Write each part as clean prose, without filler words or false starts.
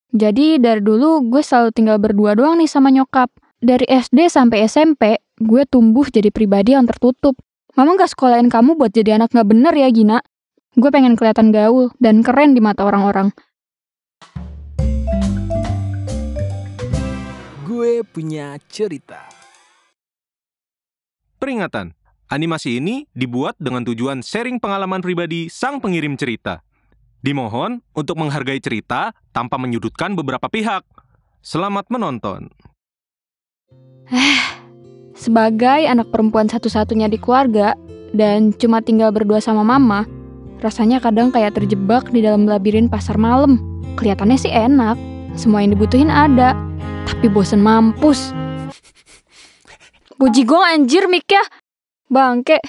Jadi dari dulu gue selalu tinggal berdua doang nih sama nyokap. Dari SD sampai SMP, gue tumbuh jadi pribadi yang tertutup. Mama gak sekolahin kamu buat jadi anak gak bener ya, Gina? Gue pengen kelihatan gaul dan keren di mata orang-orang. Gue punya cerita. Peringatan, animasi ini dibuat dengan tujuan sharing pengalaman pribadi sang pengirim cerita. Dimohon untuk menghargai cerita tanpa menyudutkan beberapa pihak. Selamat menonton. Sebagai anak perempuan satu-satunya di keluarga dan cuma tinggal berdua sama mama, rasanya kadang kayak terjebak di dalam labirin pasar malam. Kelihatannya sih enak, semua yang dibutuhin ada, tapi bosen mampus. Bujigong anjir mic-nya, bangke.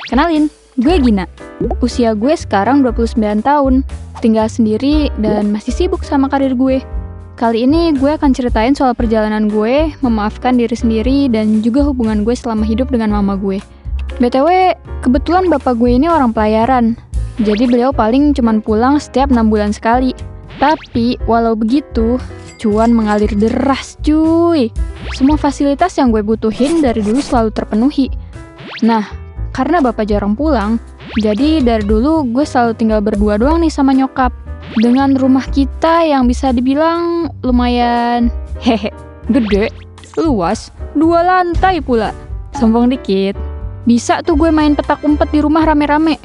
Kenalin, gue Gina. Usia gue sekarang 29 tahun, tinggal sendiri dan masih sibuk sama karir gue. Kali ini gue akan ceritain soal perjalanan gue, memaafkan diri sendiri, dan juga hubungan gue selama hidup dengan mama gue. BTW, kebetulan bapak gue ini orang pelayaran, jadi beliau paling cuman pulang setiap 6 bulan sekali. Tapi, walau begitu, cuan mengalir deras cuy. Semua fasilitas yang gue butuhin dari dulu selalu terpenuhi. Nah, karena bapak jarang pulang, jadi dari dulu gue selalu tinggal berdua doang nih sama nyokap. Dengan rumah kita yang bisa dibilang lumayan gede, luas, 2 lantai pula. Sombong dikit. Bisa tuh gue main petak umpet di rumah rame-rame.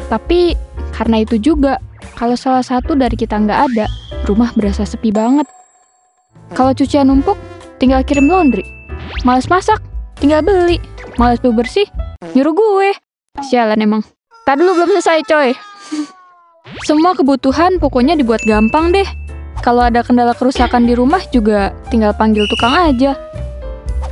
Tapi karena itu juga, kalau salah satu dari kita nggak ada, rumah berasa sepi banget. Kalau cucian numpuk, tinggal kirim laundry. Males masak, tinggal beli. Males bersih, nyuruh gue. Sialan emang. Tadi dulu belum selesai coy. Semua kebutuhan pokoknya dibuat gampang deh. Kalau ada kendala kerusakan di rumah juga tinggal panggil tukang aja.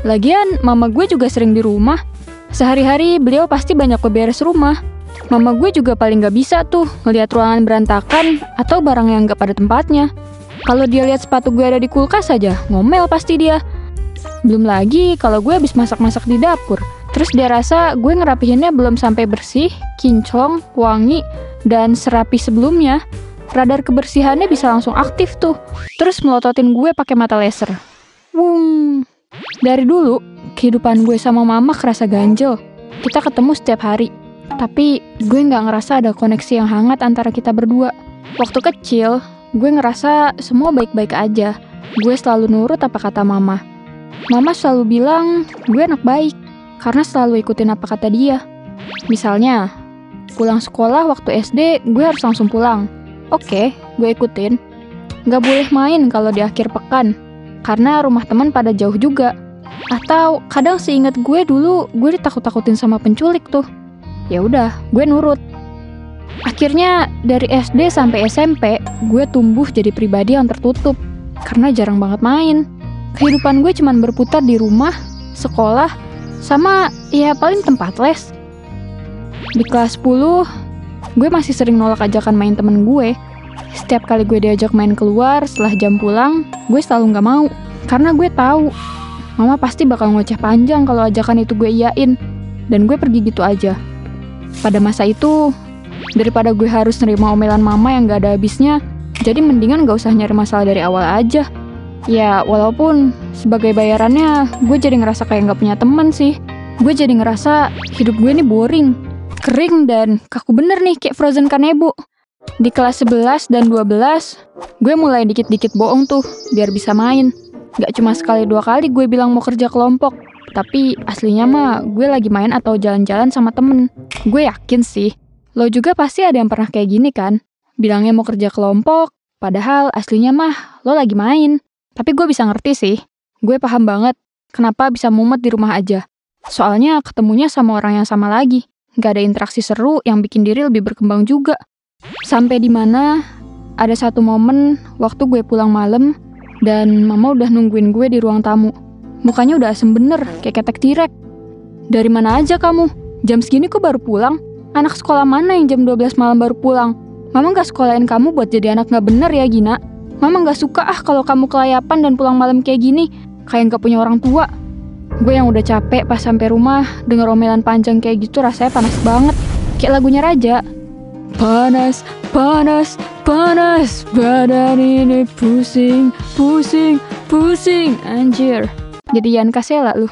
Lagian mama gue juga sering di rumah. Sehari-hari beliau pasti banyak beberes rumah. Mama gue juga paling gak bisa tuh ngeliat ruangan berantakan atau barang yang gak pada tempatnya. Kalau dia lihat sepatu gue ada di kulkas aja, ngomel pasti dia. Belum lagi kalau gue habis masak-masak di dapur. Terus dia rasa gue ngerapihinnya belum sampai bersih, kinclong, wangi, dan serapi sebelumnya. Radar kebersihannya bisa langsung aktif tuh. Terus melototin gue pakai mata laser. Wung. Dari dulu, kehidupan gue sama mama kerasa ganjel. Kita ketemu setiap hari. Tapi gue nggak ngerasa ada koneksi yang hangat antara kita berdua. Waktu kecil, gue ngerasa semua baik-baik aja. Gue selalu nurut apa kata mama. Mama selalu bilang gue anak baik karena selalu ikutin apa kata dia. Misalnya, pulang sekolah waktu SD gue harus langsung pulang. Oke, gue ikutin. Gak boleh main kalau di akhir pekan karena rumah teman pada jauh juga. Atau kadang seingat gue dulu gue ditakut-takutin sama penculik tuh. Ya udah, gue nurut. Akhirnya dari SD sampai SMP, gue tumbuh jadi pribadi yang tertutup karena jarang banget main. Kehidupan gue cuman berputar di rumah, sekolah, sama ya paling tempat les. Di kelas 10, gue masih sering nolak ajakan main temen gue. Setiap kali gue diajak main keluar setelah jam pulang, gue selalu gak mau. Karena gue tahu, mama pasti bakal ngoceh panjang kalau ajakan itu gue iyain. Dan gue pergi gitu aja. Pada masa itu, daripada gue harus nerima omelan mama yang gak ada habisnya, jadi mendingan gak usah nyari masalah dari awal aja. Ya, walaupun sebagai bayarannya, gue jadi ngerasa kayak gak punya teman sih. Gue jadi ngerasa hidup gue ini boring, kering, dan kaku bener nih kayak Frozen Kanebo. Di kelas 11 dan 12, gue mulai dikit-dikit bohong tuh, biar bisa main. Gak cuma sekali 2 kali gue bilang mau kerja kelompok, tapi aslinya mah gue lagi main atau jalan-jalan sama temen. Gue yakin sih, lo juga pasti ada yang pernah kayak gini kan? Bilangnya mau kerja kelompok, padahal aslinya mah lo lagi main. Tapi gue bisa ngerti sih, gue paham banget kenapa bisa mumet di rumah aja. Soalnya ketemunya sama orang yang sama lagi, gak ada interaksi seru yang bikin diri lebih berkembang juga. Sampai di mana ada satu momen waktu gue pulang malam dan mama udah nungguin gue di ruang tamu. Mukanya udah asem bener, kayak ketek tirek. Dari mana aja kamu? Jam segini kok baru pulang? Anak sekolah mana yang jam 12 malam baru pulang? Mama gak sekolahin kamu buat jadi anak gak bener ya, Gina? Mama gak suka kalau kamu kelayapan dan pulang malam kayak gini, kayak gak punya orang tua. Gue yang udah capek pas sampai rumah, denger omelan panjang kayak gitu rasanya panas banget. Kayak lagunya Raja. Panas, panas, panas, badan ini pusing, pusing, pusing, anjir. Jadi Ian Kasela lu.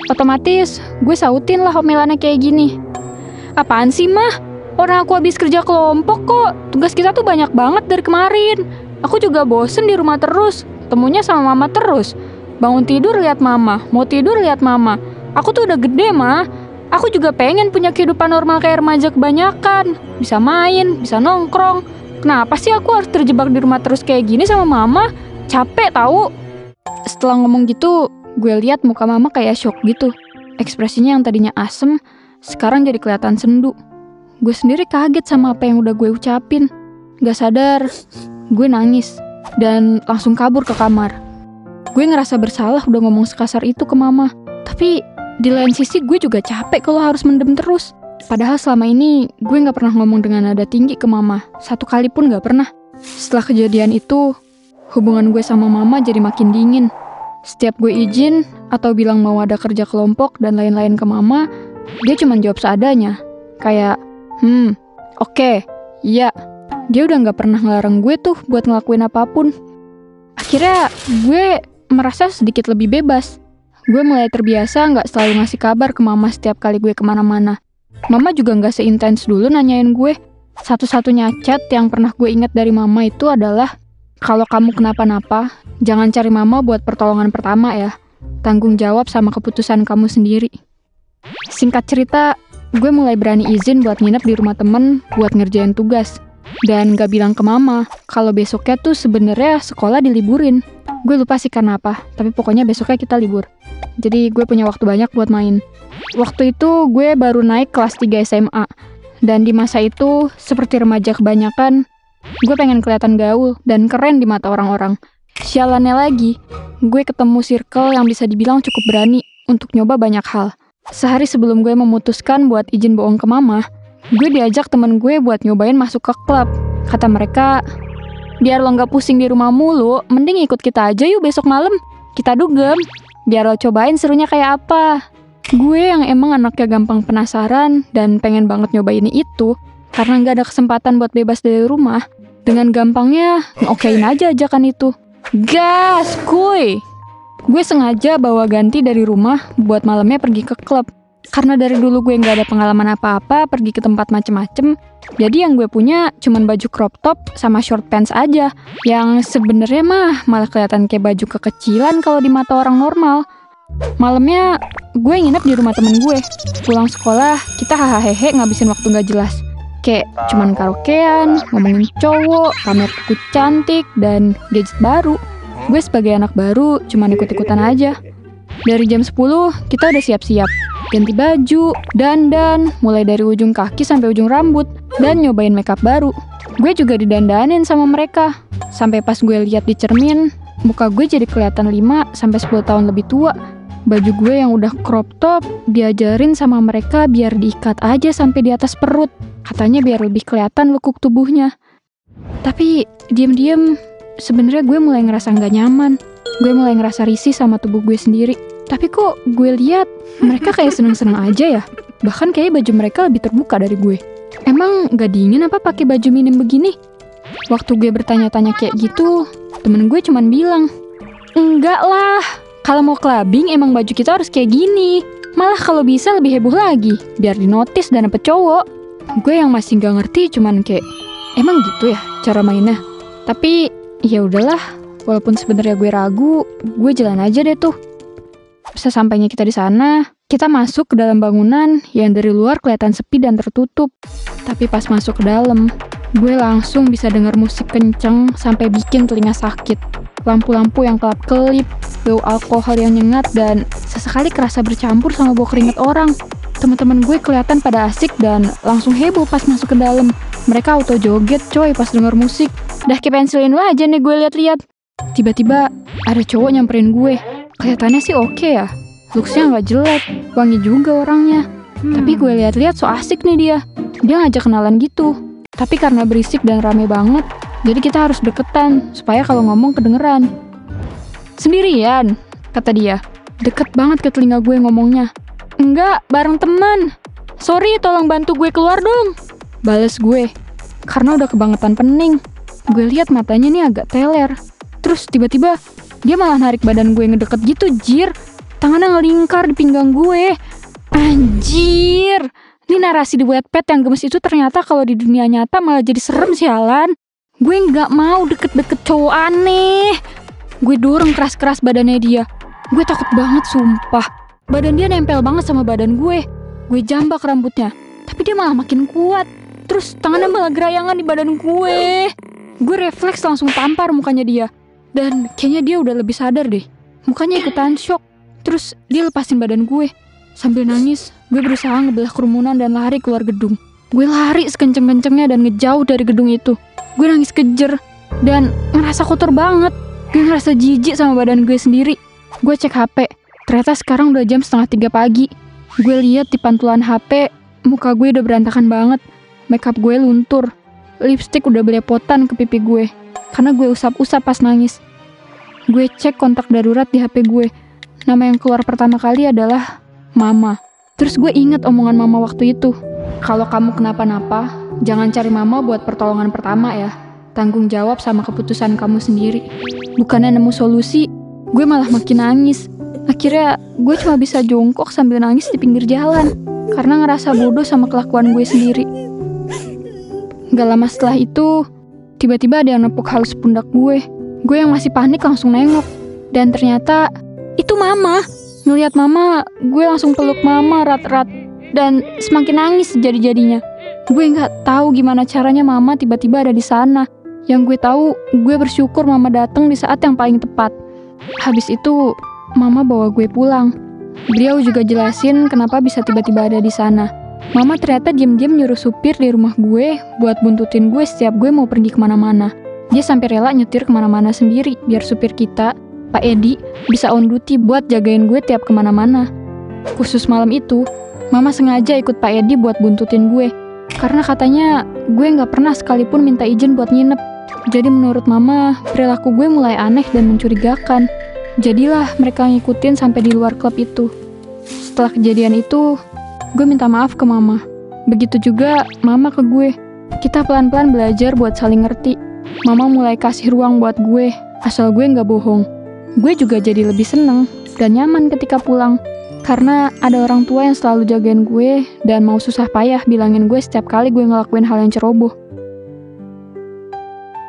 Otomatis gue sautin lah omelannya kayak gini. Apaan sih mah? Orang aku habis kerja kelompok kok. Tugas kita tuh banyak banget dari kemarin. Aku juga bosen di rumah terus. Temunya sama mama terus. Bangun tidur lihat mama, mau tidur lihat mama. Aku tuh udah gede mah. Aku juga pengen punya kehidupan normal kayak remaja kebanyakan. Bisa main, bisa nongkrong. Kenapa sih aku harus terjebak di rumah terus kayak gini sama mama? Capek tahu. Setelah ngomong gitu, gue lihat muka mama kayak shock gitu. Ekspresinya yang tadinya asem, sekarang jadi kelihatan sendu. Gue sendiri kaget sama apa yang udah gue ucapin. Gak sadar, gue nangis dan langsung kabur ke kamar. Gue ngerasa bersalah udah ngomong sekasar itu ke mama. Tapi di lain sisi gue juga capek kalau harus mendem terus. Padahal selama ini gue gak pernah ngomong dengan nada tinggi ke mama. Satu kali pun gak pernah. Setelah kejadian itu, hubungan gue sama mama jadi makin dingin. Setiap gue izin atau bilang mau ada kerja kelompok dan lain-lain ke mama, dia cuma jawab seadanya. Kayak, oke, iya. Dia udah gak pernah ngelarang gue tuh buat ngelakuin apapun. Akhirnya gue merasa sedikit lebih bebas. Gue mulai terbiasa gak selalu ngasih kabar ke mama setiap kali gue kemana-mana. Mama juga gak seintens dulu nanyain gue. Satu-satunya chat yang pernah gue ingat dari mama itu adalah, kalau kamu kenapa-napa, jangan cari mama buat pertolongan pertama ya. Tanggung jawab sama keputusan kamu sendiri. Singkat cerita, gue mulai berani izin buat nginep di rumah temen buat ngerjain tugas. Dan gak bilang ke mama kalau besoknya tuh sebenarnya sekolah diliburin. Gue lupa sih karena apa, tapi pokoknya besoknya kita libur. Jadi gue punya waktu banyak buat main. Waktu itu gue baru naik kelas 3 SMA. Dan di masa itu, seperti remaja kebanyakan, gue pengen kelihatan gaul dan keren di mata orang-orang. Sialannya lagi, gue ketemu circle yang bisa dibilang cukup berani untuk nyoba banyak hal. Sehari sebelum gue memutuskan buat izin bohong ke mama, gue diajak temen gue buat nyobain masuk ke klub. Kata mereka, biar lo gak pusing di rumah mulu, mending ikut kita aja yuk besok malam. Kita dugem, biar lo cobain serunya kayak apa. Gue yang emang anaknya gampang penasaran dan pengen banget nyobain itu, karena gak ada kesempatan buat bebas dari rumah, dengan gampangnya nge-okein aja ajakan itu. Gas, kuy! Gue sengaja bawa ganti dari rumah buat malamnya pergi ke klub. Karena dari dulu gue gak ada pengalaman apa-apa pergi ke tempat macem-macem, jadi yang gue punya cuman baju crop top sama short pants aja, yang sebenarnya mah malah kelihatan kayak baju kekecilan kalau di mata orang normal. Malamnya gue nginep di rumah temen gue. Pulang sekolah kita hahaha ngabisin waktu gak jelas. Kayak cuman karaokean, ngomongin cowok, pamer kuku cantik, dan gadget baru. Gue sebagai anak baru cuman ikut-ikutan aja. Dari jam 10 kita udah siap-siap, ganti baju, dandan, mulai dari ujung kaki sampai ujung rambut, dan nyobain makeup baru. Gue juga didandanin sama mereka. Sampai pas gue lihat di cermin, muka gue jadi kelihatan 5-10 tahun lebih tua. Baju gue yang udah crop top diajarin sama mereka biar diikat aja sampai di atas perut. Katanya biar lebih kelihatan lekuk tubuhnya. Tapi diam-diam sebenarnya gue mulai ngerasa nggak nyaman. Gue mulai ngerasa risih sama tubuh gue sendiri. Tapi kok gue lihat mereka kayak seneng-seneng aja ya. Bahkan kayak baju mereka lebih terbuka dari gue. Emang nggak dingin apa pakai baju minim begini? Waktu gue bertanya-tanya kayak gitu, temen gue cuman bilang, enggak lah. Kalau mau clubbing emang baju kita harus kayak gini. Malah kalau bisa lebih heboh lagi, biar dinotis dan dapet cowok. Gue yang masih gak ngerti cuman kayak, emang gitu ya cara mainnya? Tapi ya udahlah, walaupun sebenarnya gue ragu, gue jalan aja deh tuh. Sesampainya kita di sana, kita masuk ke dalam bangunan yang dari luar kelihatan sepi dan tertutup. Tapi pas masuk ke dalam, gue langsung bisa dengar musik kenceng sampai bikin telinga sakit. Lampu-lampu yang kelap-kelip, bau alkohol yang nyengat, dan sesekali kerasa bercampur sama bau keringat orang. Teman-teman gue kelihatan pada asik dan langsung heboh pas masuk ke dalam. Mereka auto joget coy pas denger musik. Dah kayak pensilin lu aja nih gue liat-liat. Tiba-tiba ada cowok nyamperin gue. Kelihatannya sih oke ya. Looks-nya nggak jelek, wangi juga orangnya. Tapi gue liat-liat so asik nih dia. Dia ngajak kenalan gitu. Tapi karena berisik dan rame banget, jadi kita harus deketan, supaya kalau ngomong kedengeran. Sendirian, kata dia. Deket banget ke telinga gue ngomongnya. Enggak, bareng teman. sorry tolong bantu gue keluar dong. Bales gue, karena udah kebangetan pening. Gue lihat matanya nih agak teler. Terus tiba-tiba dia malah narik badan gue ngedeket gitu, jir. Tangannya ngelingkar di pinggang gue. Anjir. Ini narasi di Wattpad yang gemes itu ternyata kalau di dunia nyata malah jadi serem sialan. Gue nggak mau deket-deket cowok aneh. Gue dorong keras-keras badannya dia. Gue takut banget sumpah. Badan dia nempel banget sama badan gue. Gue jambak rambutnya, tapi dia malah makin kuat. Terus tangannya malah gerayangan di badan gue. Gue refleks langsung tampar mukanya dia. Dan kayaknya dia udah lebih sadar deh. Mukanya ikutan shock. Terus dia lepasin badan gue. Sambil nangis, gue berusaha ngebelah kerumunan dan lari keluar gedung. Gue lari sekenceng-kencengnya dan ngejauh dari gedung itu. Gue nangis kejer dan ngerasa kotor banget. Gue ngerasa jijik sama badan gue sendiri. Gue cek HP. Ternyata sekarang udah jam 2:30 pagi. Gue lihat di pantulan HP, muka gue udah berantakan banget. Makeup gue luntur. Lipstick udah belepotan ke pipi gue. Karena gue usap-usap pas nangis. Gue cek kontak darurat di HP gue. Nama yang keluar pertama kali adalah Mama. Terus gue ingat omongan Mama waktu itu. Kalau kamu kenapa-napa, jangan cari Mama buat pertolongan pertama ya. Tanggung jawab sama keputusan kamu sendiri. Bukannya nemu solusi, gue malah makin nangis. Akhirnya gue cuma bisa jongkok sambil nangis di pinggir jalan. Karena ngerasa bodoh sama kelakuan gue sendiri. Gak lama setelah itu, tiba-tiba ada yang nepuk halus pundak gue. Gue yang masih panik langsung nengok. Dan ternyata, itu Mama. Ngeliat Mama, gue langsung peluk Mama erat-erat. Dan semakin nangis jadi-jadinya. Gue gak tahu gimana caranya Mama tiba-tiba ada di sana. Yang gue tahu, gue bersyukur Mama datang di saat yang paling tepat. Habis itu, Mama bawa gue pulang. Beliau juga jelasin kenapa bisa tiba-tiba ada di sana. Mama ternyata diam-diam nyuruh supir di rumah gue buat buntutin gue setiap gue mau pergi kemana-mana. Dia sampai rela nyetir kemana-mana sendiri biar supir kita, Pak Edi, bisa on duty buat jagain gue tiap kemana-mana. Khusus malam itu, Mama sengaja ikut Pak Edi buat buntutin gue. Karena katanya gue gak pernah sekalipun minta izin buat nginep. Jadi menurut Mama, perilaku gue mulai aneh dan mencurigakan. Jadilah mereka ngikutin sampai di luar klub itu. Setelah kejadian itu, gue minta maaf ke Mama. Begitu juga Mama ke gue. Kita pelan-pelan belajar buat saling ngerti. Mama mulai kasih ruang buat gue, asal gue gak bohong. Gue juga jadi lebih seneng dan nyaman ketika pulang. Karena ada orang tua yang selalu jagain gue dan mau susah payah bilangin gue setiap kali gue ngelakuin hal yang ceroboh.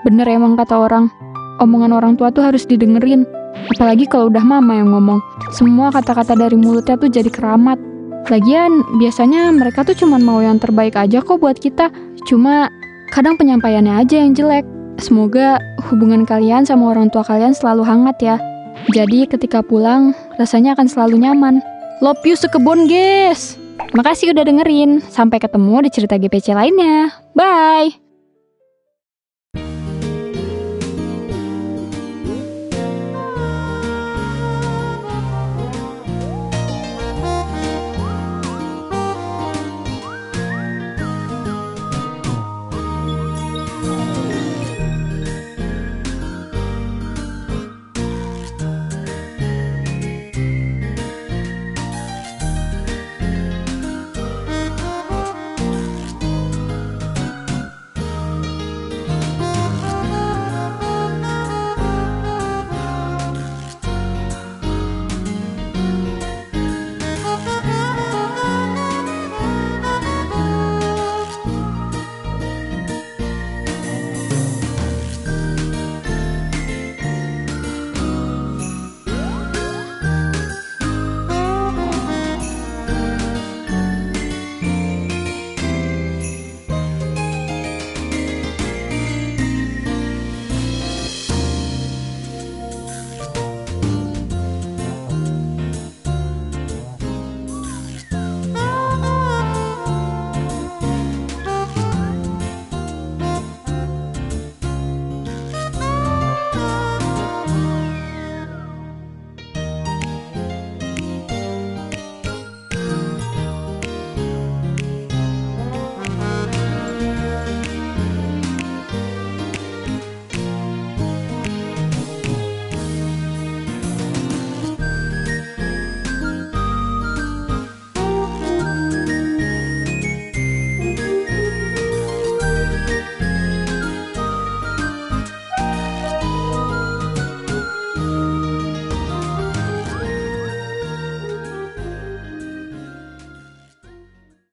Bener emang kata orang, omongan orang tua tuh harus didengerin. Apalagi kalau udah Mama yang ngomong. Semua kata-kata dari mulutnya tuh jadi keramat. Lagian, biasanya mereka tuh cuma mau yang terbaik aja kok buat kita. Cuma, kadang penyampaiannya aja yang jelek. Semoga hubungan kalian sama orang tua kalian selalu hangat ya. Jadi ketika pulang, rasanya akan selalu nyaman. Love you sekebon, guys! Makasih udah dengerin. Sampai ketemu di cerita GPC lainnya. Bye!